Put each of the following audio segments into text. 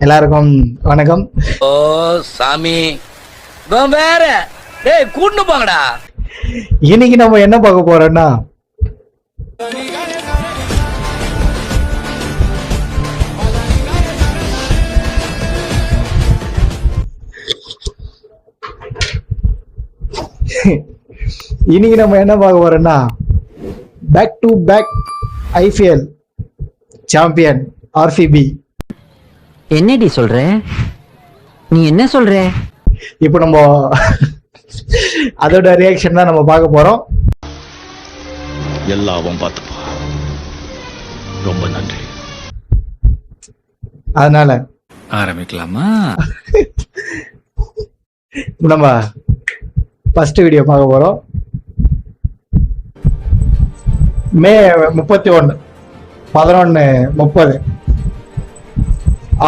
எல்லாருக்கும் வணக்கம். ஓ சாமி வேற டேய் கூட்டு போங்கடா. இன்னைக்கு நம்ம என்ன பார்க்க போறோம்னா back to back IPL champion RCB. என்னடி சொல்ற? நீ என்ன சொல்ற? இப்போ நம்ம அதோட ரியாக்ஷன் தான் நம்ம பார்க்க போறோம். எல்லாவும் பார்த்துப்பா. ரொம்ப நன்றி. அதனால ஆரம்பிக்கலாமா? நம்ம ஃபர்ஸ்ட் வீடியோ பார்க்க போறோம். மே 31 11:30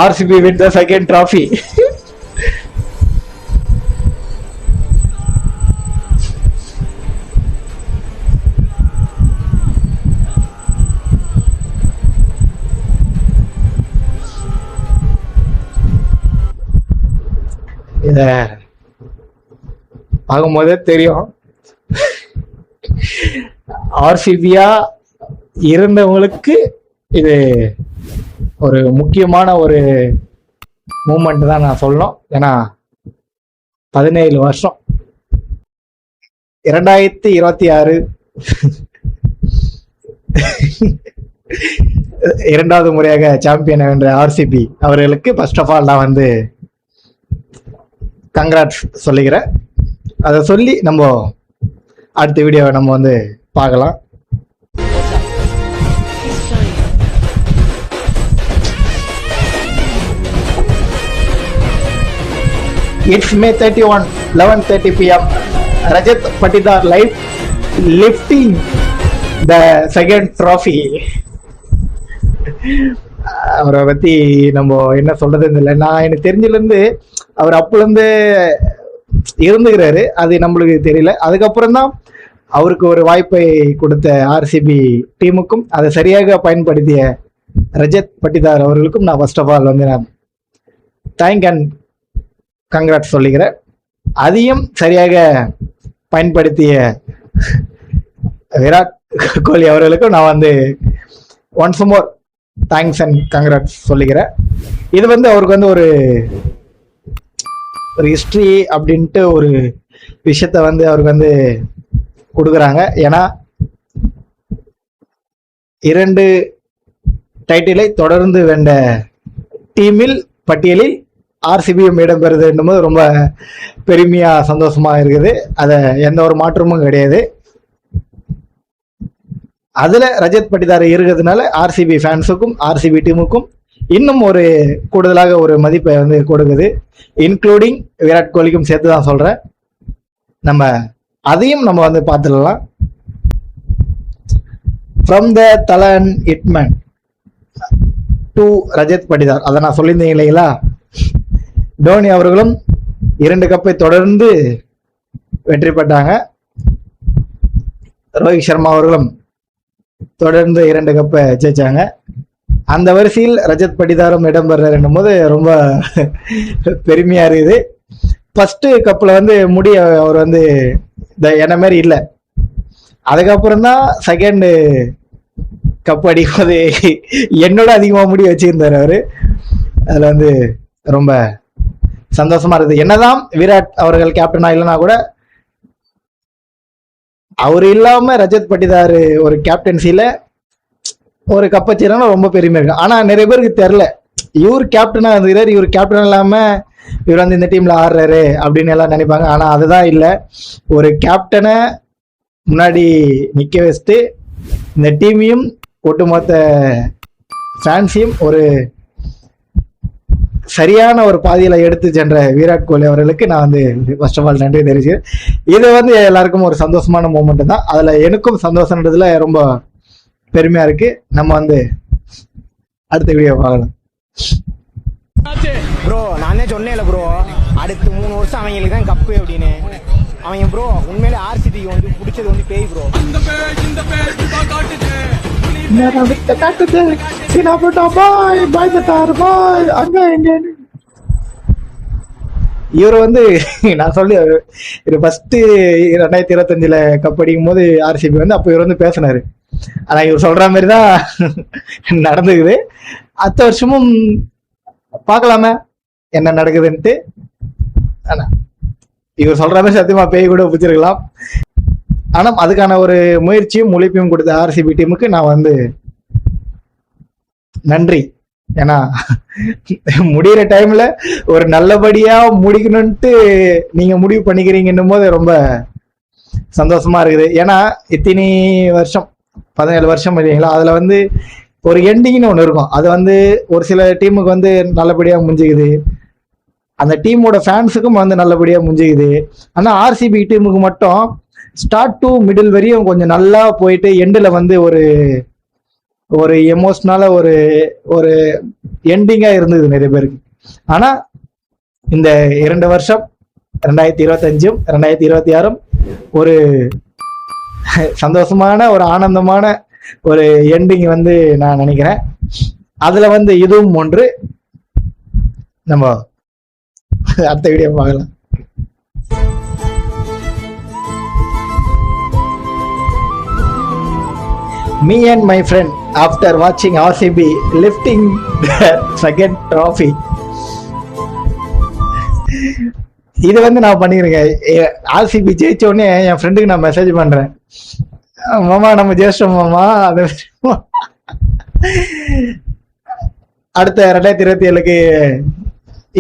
RCB win the second trophy. இத பார்க்கும்போதே தெரியும் ஆர்சிபியா இருந்தவங்களுக்கு இது ஒரு முக்கியமான ஒரு மூமெண்ட் தான் நான் சொல்லணும். ஏன்னா 17 வருஷம் 2026 இரண்டாவது முறையாக சாம்பியன் வென்ற ஆர்சிபி அவர்களுக்கு ஃபர்ஸ்ட் ஆஃப் ஆல் நான் வந்து கங்க்ராட்ஸ் சொல்லிக்கிறேன். அதை சொல்லி நம்ம அடுத்த வீடியோவை நம்ம வந்து பார்க்கலாம். It's May 31, 11:30 p.m. Rajat Patidar live lifting the second trophy. அவரை பத்தி நம்ம என்ன சொல்றது இல்லை. நான் எனக்கு தெரிஞ்சிலேருந்து அவர் அப்பலேருந்து இருந்துக்கிறாரு, அது நம்மளுக்கு தெரியல. அதுக்கப்புறம் தான் அவருக்கு ஒரு வாய்ப்பை கொடுத்த ஆர்சிபி டீமுக்கும் அதை சரியாக பயன்படுத்திய ரஜத் பட்டிதார் அவர்களுக்கும் நான் ஃபர்ஸ்ட் ஆஃப் ஆல் வந்து நான் தேங்க் அண்ட் கங்க்ராட்ஸ் சொல்லிக்கிறேன். அதையும் சரியாக பயன்படுத்திய விராட் கோலி அவர்களுக்கும் நான் வந்து once more thanks and congrats சொல்லிக்கிறேன். இது வந்து அவருக்கு வந்து ஒரு ஹிஸ்ட்ரி அப்படின்ட்டு ஒரு விஷயத்த வந்து அவருக்கு வந்து கொடுக்குறாங்க. ஏன்னா 2 டைட்டிலை தொடர்ந்து வென்ற டீமில் பட்டியலில் ஆர்சிபியும் இடம்பெறுது என்னும்போது ரொம்ப பெருமையா சந்தோஷமா இருக்குது. அதை எந்த ஒரு மாற்றமும் கிடையாது. அதுல ரஜத் பட்டிதார் இருக்கிறதுனால ஆர்சிபி ஃபேன்ஸுக்கும் ஆர்சிபி டீமுக்கும் இன்னும் ஒரு கூடுதலாக ஒரு மதிப்பை வந்து கொடுக்குது. இன்க்ளூடிங் விராட் கோலிக்கும் சேர்த்து தான் சொல்றேன். நம்ம அதையும் நம்ம வந்து பார்த்துடலாம். ஃப்ரம் த தலன் இட்மேன் டு ரஜத் பட்டிதார், அதை நான் சொல்லியிருந்தேன் இல்லைங்களா. டோனி அவர்களும் 2 கப்பை தொடர்ந்து வெற்றி பெற்றாங்க. ரோஹித் சர்மா அவர்களும் தொடர்ந்து 2 கப்பை ஜெயிச்சாங்க. அந்த வரிசையில் ரஜத் பட்டிதாரும் இடம்பெறும் போது ரொம்ப பெருமையா இருக்குது. ஃபர்ஸ்ட் கப்ல வந்து முடி அவர் வந்து என்ன மாதிரி இல்லை. அதுக்கப்புறம் தான் செகண்ட் கப் அடிக்கும்போது என்னோட அதிகமாக முடி வச்சிருந்தார் அவரு. அதுல வந்து ரொம்ப சந்தோஷமா இருக்குது. என்னதான் விராட் அவர்கள் கேப்டனா இல்லைன்னா கூட அவர் இல்லாம ரஜத் பட்டிதார் ஒரு கேப்டன்சில ஒரு கப்பச்சினா ரொம்ப பெருமையா இருக்கு. ஆனா நிறைய பேருக்கு தெரியல இவர் கேப்டனா இருக்கிறார், இவர் கேப்டன் இல்லாம இவர் வந்து இந்த டீம்ல ஆடுறாரு அப்படின்னு எல்லாம் நினைப்பாங்க. ஆனா அதுதான் இல்லை. ஒரு கேப்டனை முன்னாடி நிக்க வச்சுட்டு இந்த டீமையும் ஒட்டுமொத்த ஃபேன்ஸையும் ஒரு சரியான ஒரு பாதையில எடுத்து சென்ற விராட் கோலி அவர்களுக்கு நான் வந்து ஃபர்ஸ்ட் ஆஃப் ஆல் நன்றி தெரிவிக்கிறேன். இது வந்து எல்லாருக்கும் ஒரு சந்தோஷமான மூமெண்ட் தான். அதுல எனக்கும் சந்தோஷம்ன்றதுல ரொம்ப பெருமையா இருக்கு. நம்ம வந்து அடுத்த வீடியோ பார்க்கலாம். ப்ரோ நானே சொன்னேன்ல ப்ரோ, அடுத்து 3 வருஷம் அவங்களுக்கு தான் கப்பு அப்படின்னு. அவங்க ப்ரோ உண்மையிலே ஆர்சிபிக்கு வந்து பிடிச்சது வந்து பேய் ப்ரோ. நான் விட்ட காட்டுது சீனா போட்டா பாய் பாய் தட்டார் பாய் அங்க எங்க இவர் வந்து நான் சொல்லி இது ஃபர்ஸ்ட் 2025 கப் அடிக்கும் போது ஆர்சிபி வந்து அப்போ இவர் வந்து பேசினாரு. ஆனா இவர் சொல்ற மாதிரி தான் நடந்துக்குது. அடுத்த வருஷமும் பார்க்கலாமே என்ன நடக்குதுன்ட்டு. ஆனா இவர் சொல்ற மாதிரி சத்தியமா பேய் கூட பிடிச்சிருக்கலாம். ஆனா அதுக்கான ஒரு முயற்சியும் உழைப்பையும் கொடுத்த ஆர்சிபி டீமுக்கு நான் வந்து நன்றி. ஏன்னா முடிகிற டைம்ல ஒரு நல்லபடியா முடிக்கணும்ட்டு நீங்க முடிவு பண்ணிக்கிறீங்கன்னும் போது ரொம்ப சந்தோஷமா இருக்குது. ஏன்னா இத்தனை வருஷம் 17 வருஷம் இல்லைங்களா, அதுல வந்து ஒரு எண்டிங்னு ஒன்று இருக்கும். அது வந்து ஒரு சில டீமுக்கு வந்து நல்லபடியா முடிஞ்சுக்குது, அந்த டீமோட ஃபேன்ஸுக்கும் வந்து நல்லபடியா முடிஞ்சுக்குது. ஆனா ஆர்சிபி டீமுக்கு மட்டும் ஸ்டார்ட் டு மிடில் வரையும் கொஞ்சம் நல்லா போயிட்டு எண்டில் வந்து ஒரு எமோஷனலா ஒரு எண்டிங்கா இருந்தது நிறைய பேருக்கு. ஆனா இந்த 2 வருஷம் 2025 2026 ஒரு சந்தோஷமான ஒரு ஆனந்தமான ஒரு எண்டிங் வந்து நான் நினைக்கிறேன். அதுல வந்து இதுவும் ஒன்று. நம்ம அடுத்த வீடியோ பார்க்கலாம். Me and my friend after watching RCB lifting their second trophy. இது வந்து நான் பண்ணிருக்கேன். ஆர்சிபி ஜெயிச்ச உடனே என் ஃப்ரெண்டுக்கு நான் மெசேஜ் பண்றேன், மாமா நம்ம ஜெயிச்சிட்டோம் மாமா. அடுத்த 2027க்கு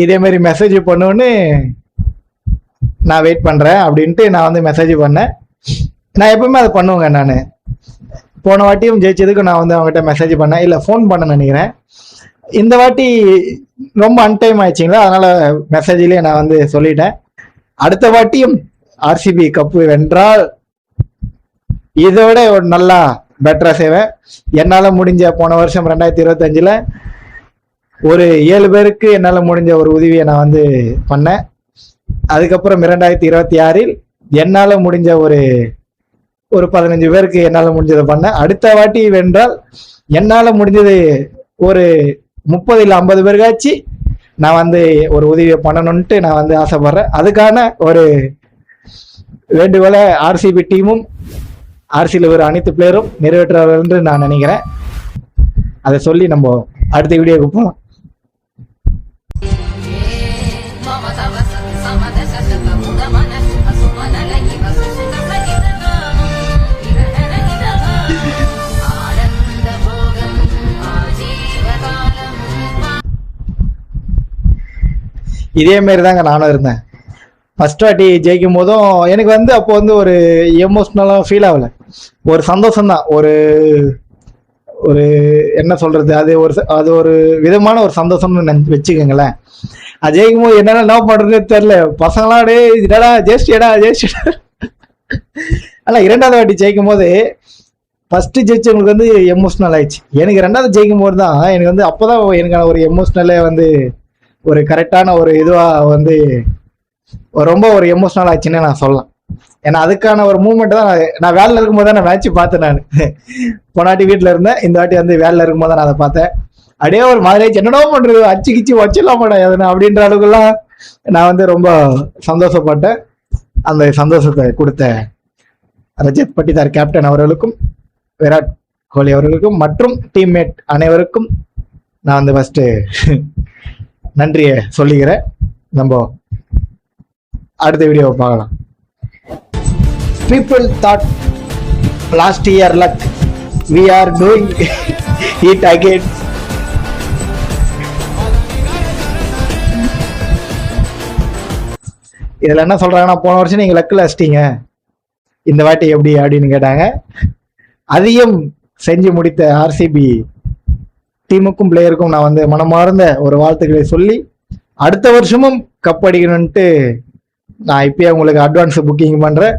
இதே மாதிரி மெசேஜ் பண்ணுன்னு நான் வெயிட் பண்றேன் அப்படின்ட்டு நான் வந்து மெசேஜ் பண்ணேன். நான் எப்பவுமே அதை பண்ணுவேங்க. நான் போன வாட்டியும் ஜெயிச்சதுக்கு நான் வந்து அவங்ககிட்ட மெசேஜ் பண்ணேன், இல்லை ஃபோன் பண்ண நினைக்கிறேன். இந்த வாட்டி ரொம்ப அன்டைம் ஆயிடுச்சிங்களா, அதனால மெசேஜ்லேயே நான் வந்து சொல்லிட்டேன். அடுத்த வாட்டியும் ஆர்சிபி கப்பு வென்றால் இதோட ஒரு நல்லா பெட்டரா செய்வேன். என்னால் முடிஞ்ச போன வருஷம் 2025 ஒரு 7 பேருக்கு என்னால் முடிஞ்ச ஒரு உதவியை நான் வந்து பண்ணேன். அதுக்கப்புறம் 2026 என்னால் முடிஞ்ச ஒரு 15 பேருக்கு என்னால் முடிஞ்சதை பண்ணேன். அடுத்த வாட்டி வென்றால் என்னால் முடிஞ்சது ஒரு 30 இல்லை 50 பேருக்காச்சு நான் வந்து ஒரு உதவியை பண்ணணும்ட்டு நான் வந்து ஆசைப்படுறேன். அதுக்கான ஒரு வேண்டுகோளை ஆர்சிபி டீமும் ஆர்சியில் ஒரு அனைத்து பிளேயரும் நிறைவேற்றுவார்கள் என்று நான் நினைக்கிறேன். அதை சொல்லி நம்ம அடுத்த வீடியோக்கு போகலாம். இதே மாதிரி தாங்க நானும் இருந்தேன். ஃபர்ஸ்ட் வாட்டி ஜெயிக்கும் போதும் எனக்கு வந்து அப்போ வந்து ஒரு எமோஷ்னலாக ஃபீல் ஆகலை, ஒரு சந்தோஷம்தான். ஒரு என்ன சொல்றது, அது ஒரு விதமான ஒரு சந்தோஷம்னு வச்சுக்கோங்களேன். அது ஜெயிக்கும் போது என்ன பண்றதுன்னு தெரியல. பசங்களாம் டே இதடா ஜெயிச்சிடா. ஆனால் 2வது வாட்டி ஜெயிக்கும் போது ஃபர்ஸ்ட் ஜெயிச்சவங்களுக்கு வந்து எமோஷ்னல் ஆயிடுச்சு. எனக்கு 2வது ஜெயிக்கும் போது தான் எனக்கு வந்து அப்போதான் எனக்கான ஒரு எமோஷ்னலே வந்து ஒரு கரெக்டான ஒரு இதுவாக வந்து ரொம்ப ஒரு எமோஷ்னல் ஆச்சுன்னு நான் சொல்லலாம். ஏன்னா அதுக்கான ஒரு மூமெண்ட் தான் நான் வேலையில் இருக்கும்போது தான் நான் மேட்ச் பார்த்தேன். நான் போனாட்டி வீட்டில் இருந்தேன், இந்த வாட்டி வந்து வேலையில் இருக்கும்போது நான் அதை பார்த்தேன். அப்படியே ஒரு மாதிரி என்னடோ பண்ணுறது, அச்சு கிச்சு வச்சிடலாம் மாட்டேன் எதுனா அப்படின்ற அளவுக்குலாம் நான் வந்து ரொம்ப சந்தோஷப்பட்டேன். அந்த சந்தோஷத்தை கொடுத்த ரஜத் பட்டிதார் கேப்டன் அவர்களுக்கும் விராட் கோலி அவர்களுக்கும் மற்றும் டீம்மேட் அனைவருக்கும் நான் வந்து ஃபர்ஸ்ட் நன்றியை சொல்லிக்கிறேன். நம்ம அடுத்த வீடியோவை பார்க்கலாம். People thought last year luck, we are doing it again. இதுல என்ன சொல்றாங்கன்னா, போன வருஷம் நீங்க லக்கில் வச்சிட்டீங்க, இந்த வாட்டி எப்படி அப்படின்னு கேட்டாங்க. அதையும் செஞ்சு முடித்த ஆர்சிபி டீமுக்கும் பிளேயருக்கும் நான் வந்து மனமார்ந்த ஒரு வாழ்த்துக்களை சொல்லி அடுத்த வருஷமும் கப் அடிக்கணும்ட்டு நான் இப்பயே உங்களுக்கு அட்வான்ஸ் புக்கிங் பண்றேன்.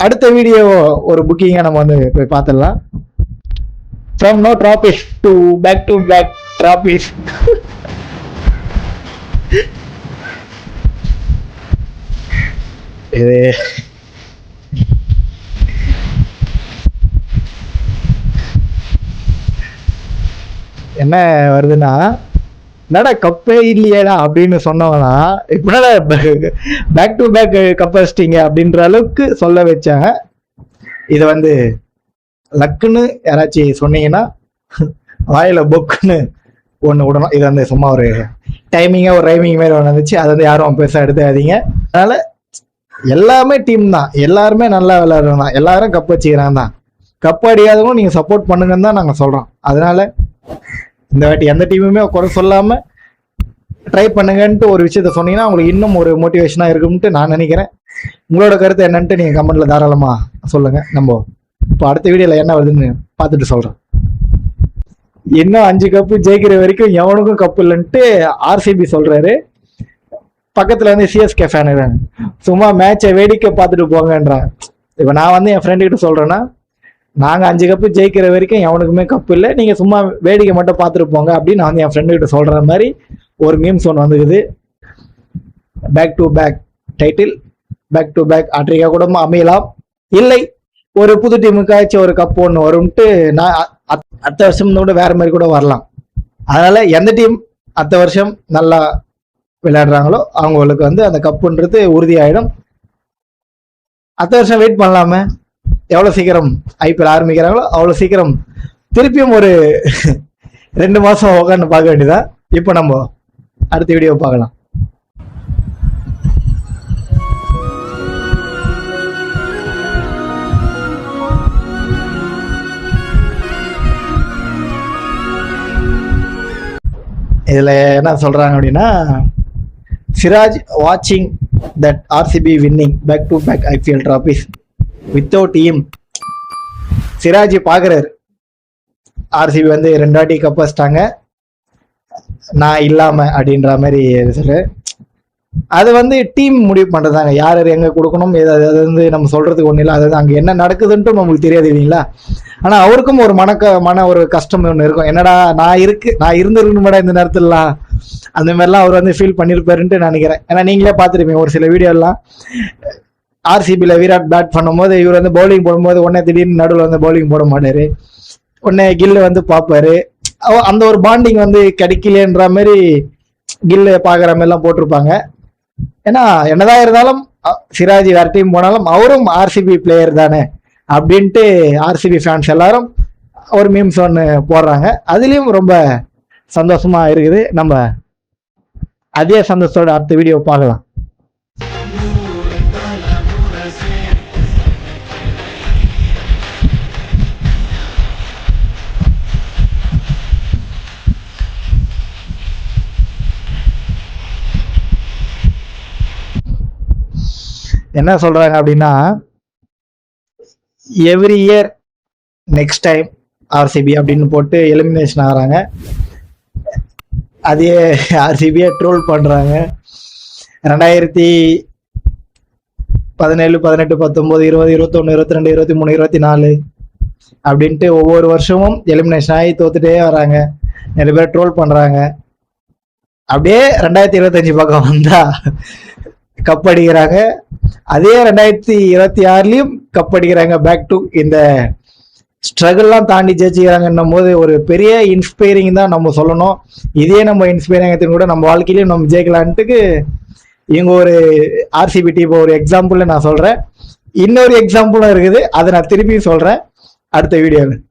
அடுத்த வீடியோ ஒரு புக்கிங்கா நம்ம வந்து போய் பார்த்துடலாம். From no trophies to back trophies. இது என்ன வருதுன்னா, என்னடா கப்பே இல்லையேடா அப்படின்னு சொன்னவனா இப்ப பேக் டு பேக் கப் அடிச்சிட்டீங்க அப்படின்ற அளவுக்கு சொல்ல வச்சாங்க. இது வந்து லக்குன்னு யாராச்சும் சொன்னீங்கன்னா வாயில பொக்குன்னு ஒன்று விடணும். இது வந்து சும்மா ஒரு டைமிங்காக ஒரு ரைமிங் மாதிரி ஒன்று வந்துச்சு. அது வந்து யாரும் பெருசாக எடுத்துக்காதீங்க. அதனால எல்லாமே டீம் தான், எல்லாருமே நல்லா விளையாடுறோம் தான், எல்லாரும் கப் வச்சுக்கிறாங்க தான். கப் அடிக்காதவங்க நீங்கள் சப்போர்ட் பண்ணுங்கன்னு தான் நாங்கள் சொல்கிறோம். அதனால இந்த வாட்டி எந்த டீமுமே குறை சொல்லாமல் ட்ரை பண்ணுங்கன்ட்டு ஒரு விஷயத்த சொன்னீங்கன்னா உங்களுக்கு இன்னும் ஒரு மோட்டிவேஷனாக இருக்கும்ட்டு நான் நினைக்கிறேன். உங்களோட கருத்து என்னன்ட்டு நீங்கள் கமெண்ட்டில் தாராளமாக சொல்லுங்கள். நம்ம இப்போ அடுத்த வீடியோவில் என்ன வருதுன்னு பார்த்துட்டு சொல்கிறேன். இன்னும் 5 கப்பு ஜெயிக்கிற வரைக்கும் எவனுக்கும் கப்பு இல்லைன்ட்டு ஆர்சிபி சொல்கிறாரு. பக்கத்தில் வந்து சிஎஸ்கே ஃபேன் இருக்காங்க, சும்மா மேட்சை வேடிக்கை பார்த்துட்டு போங்கன்றான். இப்போ நான் வந்து என் ஃப்ரெண்டுக்கிட்ட சொல்கிறேன்னா, நாங்கள் 5 கப்பு ஜெயிக்கிற வரைக்கும் எவனுக்குமே கப்பு இல்லை, நீங்கள் சும்மா வேடிக்கை மட்டும் பார்த்துட்டு போங்க அப்படின்னு நான் வந்து என் ஃப்ரெண்டுக்கிட்ட சொல்கிற மாதிரி ஒரு மீம்ஸ் ஒன்று வந்துக்குது. Back to back title, back to back ஆட்ரிகா கூட அமையலாம், இல்லை ஒரு புது டீமுக்காச்சும் ஒரு கப் ஒன்று வரும்ட்டு நான் அடுத்த வருஷம் கூட வேற மாதிரி கூட வரலாம். அதனால எந்த டீம் அடுத்த வருஷம் நல்லா விளையாடுறாங்களோ அவங்களுக்கு வந்து அந்த கப்புன்றது உறுதியாயிடும். அடுத்த வருஷம் வெயிட் பண்ணலாமே, எவ்வளோ சீக்கிரம் ஐபிஎல் ஆரம்பிக்கிறாங்களோ அவ்வளோ சீக்கிரம் திருப்பியும் ஒரு 2 மாதம் உட்காந்து பார்க்க வேண்டியதான். இப்போ நம்ம அடுத்த வீடியோ பார்க்கலாம். இதில் என்ன சொல்கிறாங்க அப்படின்னா, சிராஜ் வாட்சிங் that RCB winning back to back IPL trophies without team. Siraj பார்க்குறாரு ஆர்சிபி வந்து 2 வாட்டி கப் வச்சிட்டாங்க நான் இல்லாமல் அப்படின்ற மாதிரி சொல்லு. அது வந்து டீம் முடிவு பண்ணுறதாங்க, யார் யார் எங்கே கொடுக்கணும், அது வந்து நம்ம சொல்கிறதுக்கு ஒன்றும் இல்லை. அதாவது அங்கே என்ன நடக்குதுன்ட்டு நம்மளுக்கு தெரியாது இல்லைங்களா. ஆனால் அவருக்கும் ஒரு மன ஒரு கஷ்டம் ஒன்று இருக்கும். என்னடா நான் இருந்திருக்கணும் மேடம் இந்த நேரத்துலலாம், அந்த மாதிரிலாம் அவர் வந்து ஃபீல் பண்ணியிருப்பாருன்ட்டு நினைக்கிறேன். ஏன்னா நீங்களே பார்த்துருப்பீங்க ஒரு சில வீடியோலாம், ஆர்சிபியில் விராட் பேட் பண்ணும்போது இவர் வந்து பவுலிங் போடும்போது உடனே திடீர்னு நடுவில் வந்து பவுலிங் போட மாட்டார், உடனே கில்லு வந்து பார்ப்பாரு. அந்த ஒரு பாண்டிங் வந்து கிடைக்கலன்ற மாதிரி கில்லு பார்க்குற மாதிரிலாம் போட்டிருப்பாங்க. ஏன்னா என்னதான் இருந்தாலும் சிராஜ் வேற டீம் போனாலும் அவரும் ஆர்சிபி பிளேயர் தானே அப்படின்ட்டு ஆர்சிபி ஃபேன்ஸ் எல்லாரும் ஒரு மீம்ஸ் ஒன்று போடுறாங்க. அதுலேயும் ரொம்ப சந்தோஷமா இருக்குது. நம்ம அதே சந்தோஷத்தோட அடுத்த வீடியோ பார்க்கலாம். என்ன சொல்றாங்க அப்படின்னா, every year next time RCB அப்படின்னு போட்டு எலிமினேஷன் ஆகிறாங்க. அதே ஆர்சிபியை ட்ரோல் பண்றாங்க. 2017, 18, 19, 20, 21, 22, 23, 24 அப்படின்ட்டு ஒவ்வொரு வருஷமும் எலிமினேஷன் ஆகி தோத்துட்டே வராங்க. நிறைய பேர் ட்ரோல் பண்றாங்க. அப்படியே 2025 பக்கம் வந்தா கப் அடிக்கிறாங்க. அதே 2026லயும் கப் அடிக்கிறாங்க. பேக் டு இந்த ஸ்ட்ரகிள்லாம் தாண்டி ஜெயிச்சுக்கிறாங்கன்னும் போது ஒரு பெரிய இன்ஸ்பைரிங் தான் நம்ம சொல்லணும். இதே நம்ம இன்ஸ்பைரிங் கூட நம்ம வாழ்க்கையிலையும் நம்ம ஜெயிக்கலான்ட்டுக்கு இவங்க ஒரு ஆர்சிபி டீம் ஒரு எக்ஸாம்பிள் நான் சொல்றேன். இன்னொரு எக்ஸாம்பிளும் இருக்குது, அதை நான் திருப்பியும் சொல்றேன் அடுத்த வீடியோவில்.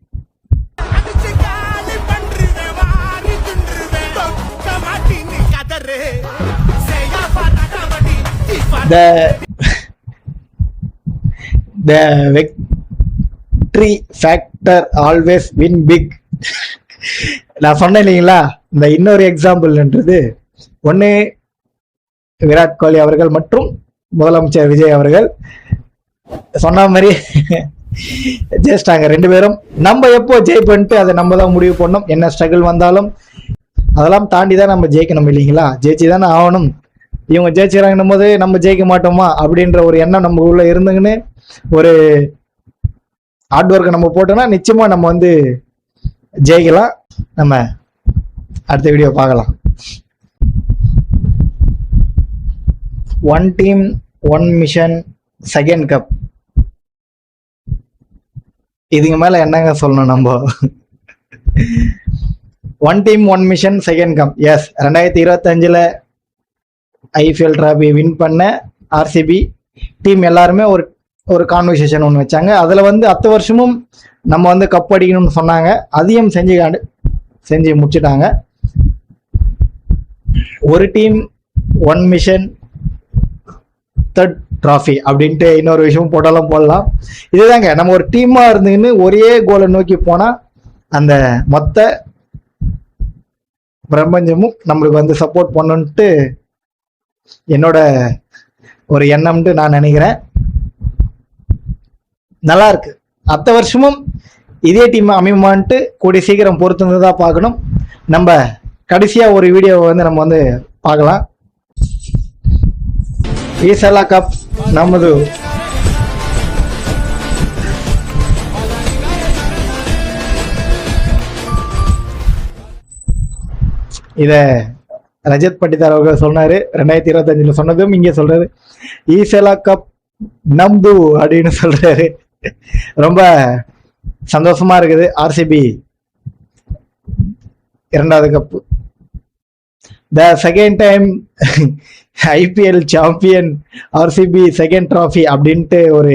The victory factor always win big. நான் சொன்னேன் இல்லைங்களா, இந்த இன்னொரு எக்ஸாம்பிள்ன்றது ஒன்று விராட் கோலி அவர்கள் மற்றும் முதலமைச்சர் விஜய் அவர்கள் சொன்ன மாதிரி ஜெயிச்சிட்டாங்க 2 பேரும். நம்ம எப்போ ஜெயிப்பன்ட்டு அதை நம்ம தான் முடிவு பண்ணோம். என்ன ஸ்ட்ரகிள் வந்தாலும் அதெல்லாம் தாண்டி தான் நம்ம ஜெயிக்கணும் இல்லைங்களா, ஜெயிச்சு தானே ஆகணும். இவங்க ஜெயிச்சுக்கிறாங்கன்னும் போது நம்ம ஜெயிக்க மாட்டோமா அப்படின்ற ஒரு எண்ணம் நம்ம உள்ள இருந்துங்கன்னு ஒரு ஹார்ட் ஒர்க்கை நம்ம போட்டோம்னா நிச்சயமா நம்ம வந்து ஜெயிக்கலாம். நம்ம அடுத்த வீடியோ பார்க்கலாம். 1 team 1 mission செகண்ட் கப். இதுக்கு மேல என்னங்க சொல்லணும் நம்ம. One team one mission second come. Yes, 2025 IPL trophy win பண்ண ஆர்சிபி டீம் எல்லாருமே ஒரு ஒரு கான்வர்சேஷன் ஒன்று வச்சாங்க. அதில் வந்து அடுத்த வருஷமும் நம்ம வந்து கப் அடிக்கணும்னு சொன்னாங்க. அதையும் செஞ்சு முடிச்சுட்டாங்க. ஒரு team one mission third trophy அப்படின்ட்டு இன்னொரு விஷயம் போட்டாலும் போடலாம். இதுதாங்க, நம்ம ஒரு டீமாக இருந்துன்னு ஒரே கோலை நோக்கி போனால் அந்த மொத்த பிரபஞ்சமும் நம்மளுக்கு வந்து சப்போர்ட் பண்ணணுன்ட்டு என்னோட ஒரு எண்ணம்ட்டு நான் நினைக்கிறேன். நல்லா இருக்கு. அடுத்த வருஷமும் இதே டீம் அமையுமான்ட்டு கூடிய சீக்கிரம் பொறுத்து தான் பார்க்கணும். நம்ம கடைசியா ஒரு வீடியோவை வந்து நம்ம வந்து பார்க்கலாம். ஈசலா கப் நமது இத ரஜத் பட்டிதார் அவர்கள் சொன்னாரு. 2025 சொன்னதும் இங்கே சொல்றாரு, ஈசலா கப் நம்து அப்படின்னு சொல்றாரு. ரொம்ப சந்தோஷமா இருக்குது. ஆர்சிபி 2வது cup, the second time IPL champion RCB second trophy அப்படின்ட்டு ஒரு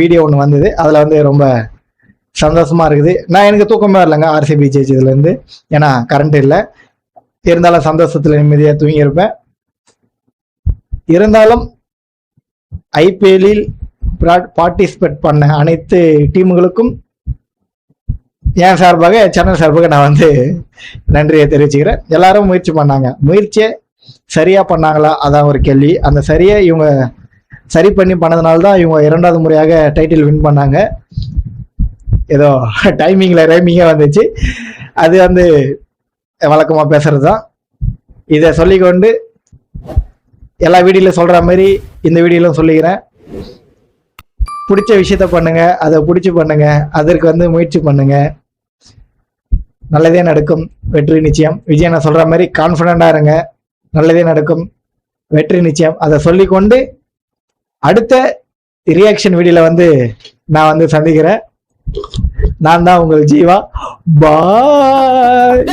வீடியோ ஒன்று வந்தது. அதில் வந்து ரொம்ப சந்தோஷமா இருக்குது. எனக்கு தூக்கமே வரலங்க ஆர்சிபி ஜெயிச்சதுலேருந்து. ஏன்னா கரண்ட் இல்லை, இருந்தாலும் சந்தோஷத்தில் நிம்மதியாக தூங்கியிருப்பேன். இருந்தாலும் ஐபிஎல்லில் பார்ட்டிசிபேட் பண்ண அனைத்து டீமுகளுக்கும் என் சார்பாக, சேனல் சார்பாக நான் வந்து நன்றியை தெரிவிச்சுக்கிறேன். எல்லாரும் முயற்சி பண்ணாங்க. முயற்சியை சரியா பண்ணாங்களா அதான் ஒரு கேள்வி. அந்த சரியை இவங்க சரி பண்ணி பண்ணதுனால தான் இவங்க 2வது முறையாக டைட்டில் வின் பண்ணாங்க. ஏதோ ரைமிங்காக வந்துச்சு. அது வந்து வழக்கமாக பேசுறது தான். இதை சொல்லிக்கொண்டு எல்லா வீடியோலையும் சொல்கிற மாதிரி இந்த வீடியோலையும் சொல்லிக்கிறேன். பிடிச்ச விஷயத்த பண்ணுங்க, அதை பிடிச்சி பண்ணுங்க, அதற்கு வந்து முயற்சி பண்ணுங்க, நல்லதே நடக்கும், வெற்றி நிச்சயம். விஜய் நான் சொல்ற மாதிரி கான்ஃபிடண்டா இருங்க, நல்லதே நடக்கும், வெற்றி நிச்சயம். அதை சொல்லிக்கொண்டு அடுத்த ரியாக்ஷன் வீடியோல வந்து நான் வந்து சந்திக்கிறேன். நான் தான் உங்கள் ஜீவா. பாய்.